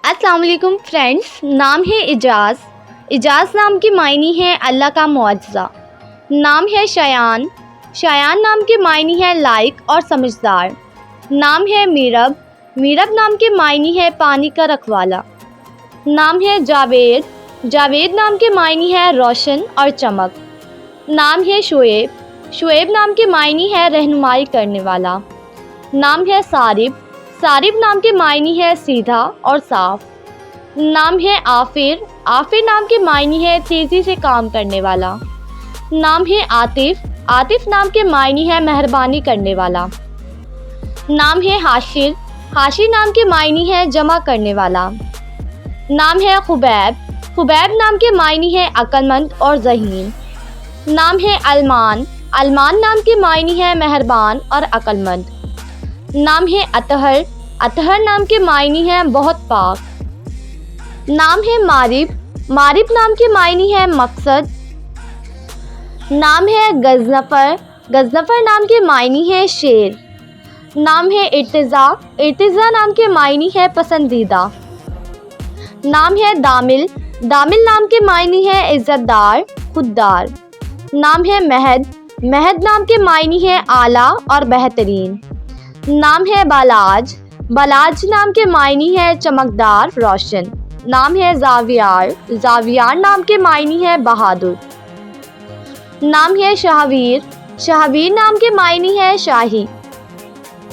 अस्सलाम वालेकुम फ्रेंड्स, नाम है इजाज़। इजाज़ नाम की मायनी है अल्लाह का मुअज़्ज़ा। नाम है शयान। शयान नाम के मायनी है लायक और समझदार। नाम है मीरब। मीरब नाम के मायनी है पानी का रखवाला। नाम है जावेद। जावेद नाम के मायनी है रोशन और चमक। नाम है शुएब। शुएब नाम के मायनी है रहनुमाई करने वाला। नाम है सारिब। सारिब नाम के मायनी है सीधा और साफ। नाम है आफिर। आफिर नाम के मायनी है तेज़ी से काम करने वाला। नाम है आतिफ। आतिफ नाम के मायनी है मेहरबानी करने वाला। नाम है हाशिर। हाशिर नाम के मायनी है जमा करने वाला। नाम है खुबैब। खुबैब नाम के मायनी है अक्लमंद और ज़हीन। नाम है अलमान। अलमान नाम के मायनी है मेहरबान और अक्लमंद। नाम है अतहर। अतहर नाम के मायनी है बहुत पाक। नाम है मारिफ। मारिफ नाम के मायनी है मकसद। नाम है गजनफ़र। गजनफ़र नाम के मायनी है शेर। नाम है इर्तिज़ा। इर्तिज़ा नाम के मायनी है पसंदीदा। नाम है दामिल। दामिल नाम के मायनी है इज़्ज़तदार, खुददार। नाम है महद। महद नाम के मायनी है आला और बेहतरीन। नाम है बालाज। बालाज नाम के मायनी है चमकदार, रोशन। नाम है ज़ावियार। ज़ावियार नाम के मायनी है बहादुर। नाम है शाहवीर। शाहवीर नाम के मायनी है शाही।